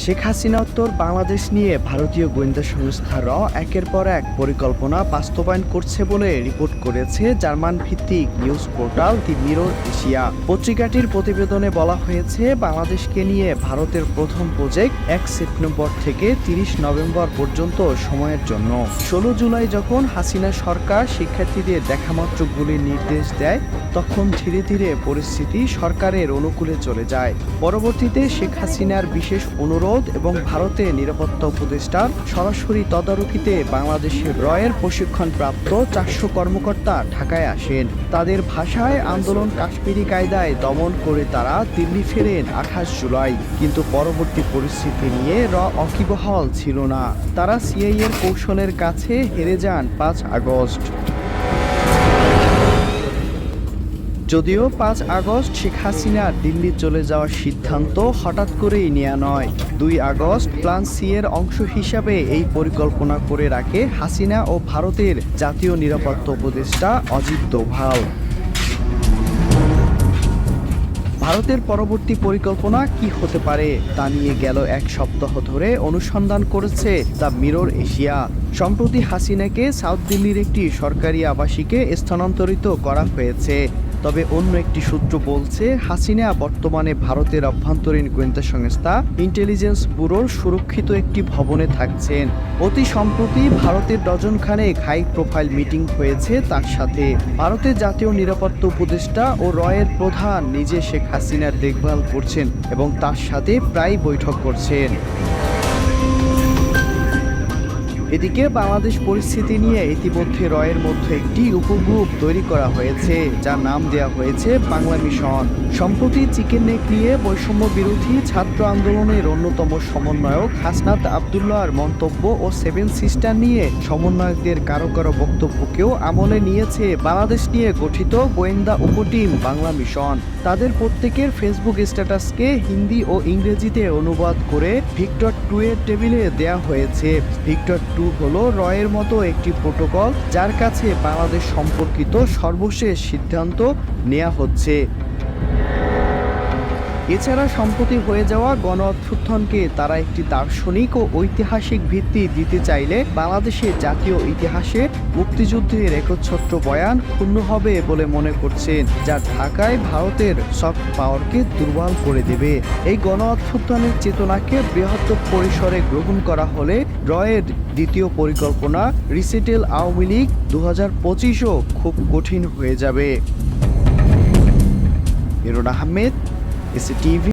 শেখ হাসিনা উত্তর বাংলাদেশ নিয়ে ভারতীয় গোয়েন্দা সংস্থা র একের পর এক পরিকল্পনা বাস্তবায়ন করছে বলে রিপোর্ট করেছে জার্মান ভিত্তিক নিউজ পোর্টাল দি মিরর এশিয়া। পত্রিকাটির প্রতিবেদনে বলা হয়েছে, বাংলাদেশকে নিয়ে ভারতের প্রথম প্রজেক্ট 1 সেপ্টেম্বর থেকে 30 নভেম্বর পর্যন্ত সময়ের জন্য। 16 জুলাই যখন হাসিনা সরকার শিক্ষার্থীদের দেখামাত্র গুলির নির্দেশ দেয়, তখন ধীরে ধীরে পরিস্থিতি সরকারের অনুকূলে চলে যায়। পরবর্তীতে শেখ হাসিনার বিশেষ অনুরোধ এবং ভারতের নিরাপত্তা উপদেষ্টার সরাসরি তদারকিতে বাংলাদেশের রয়ের প্রশিক্ষণপ্রাপ্ত 400 কর্মকর্তা ঢাকায় আসেন। তাদের ভাষায় আন্দোলন কাশ্মীরি কায়দায় দমন করে তারা দিল্লি ফেরেন 28 জুলাই। কিন্তু পরবর্তী পরিস্থিতি নিয়ে অকিবহাল ছিল না। তারা সিআইএর কৌশলের কাছে হেরে যান 5 আগস্ট। যদিও 5 আগস্ট শেখ হাসিনা দিল্লি চলে যাওয়ার সিদ্ধান্ত হঠাৎ করেই নেওয়া নয়। 2 আগস্ট প্ল্যান সি এর অংশ হিসাবে এই পরিকল্পনা করে রাখে হাসিনা ও ভারতের জাতীয় নিরাপত্তা উপদেষ্টা অজিত দোভাল। ভারতের পরবর্তী পরিকল্পনা কি হতে পারে তা নিয়ে গেল 1 সপ্তাহ ধরে অনুসন্ধান করেছে দ্য মিরর এশিয়া। সম্প্রতি হাসিনাকে সাউথ দিল্লির একটি সরকারি আবাসিকে স্থানান্তরিত করা হয়েছে। তবে অন্য একটি সূত্র বলছে, হাসিনা বর্তমানে ভারতের অভ্যন্তরীণ গোয়েন্দা সংস্থা ইন্টেলিজেন্স ব্যুরোর সুরক্ষিত একটি ভবনে থাকছেন। অতি সম্প্রতি ভারতের ডজনখানেক হাই প্রোফাইল মিটিং হয়েছে তার সাথে। ভারতের জাতীয় নিরাপত্তা উপদেষ্টা ও রয়ের প্রধান নিজে শেখ হাসিনার দেখভাল করছেন এবং তার সাথে প্রায় বৈঠক করছেন। এদিকে বাংলাদেশ পরিস্থিতি নিয়ে ইতিমধ্যে রয়ের মধ্যে একটি উপগ্রুপ তৈরি করা হয়েছে, যার নাম দেওয়া হয়েছে বাংলা মিশন। সম্প্রতি চিকেন নেক নিয়ে বৈষম্য বিরোধী ছাত্র আন্দোলনের অন্যতম সমন্বয়ক হাসনাত আবদুল্লাহর মন্তব্য ও 7 সিস্টার নিয়ে সমন্বয়কদের কারো কারো বক্তব্যকেও আমলে নিয়েছে বাংলাদেশ নিয়ে গঠিত গোয়েন্দা উপটিম বাংলা মিশন। তাদের প্রত্যেকের ফেসবুক স্ট্যাটাসকে হিন্দি ও ইংরেজিতে অনুবাদ করে ভিক্টর 2 এর টেবিলে দেয়া হয়েছে। ভিক্টর 2 হলো রয়ের মতো একটি প্রোটোকল, যার কাছে বাংলাদেশ সম্পর্কিত সর্বশেষ সিদ্ধান্ত নেওয়া হচ্ছে। এছাড়া সম্প্রতি হয়ে যাওয়া গণ অভ্যুত্থানকে তারা একটি দার্শনিক ও ঐতিহাসিক ভিত্তি দিতে চাইলে বাংলাদেশের জাতীয় ইতিহাসে মুক্তিযুদ্ধের একচ্ছত্র বয়ান ক্ষুণ্ণ হবে বলে মনে করছেন, যা ঢাকায় ভারতের সফট পাওয়ারকে দুর্বল করে দেবে। এই গণ অভ্যুত্থানের চেতনাকে বৃহত্তর পরিসরে গ্রহণ করা হলে রয়ের দ্বিতীয় পরিকল্পনা রিসেটেল আওয়ামী লীগ 2025ও খুব কঠিন হয়ে যাবে। Mirror Ahmed, SA TV.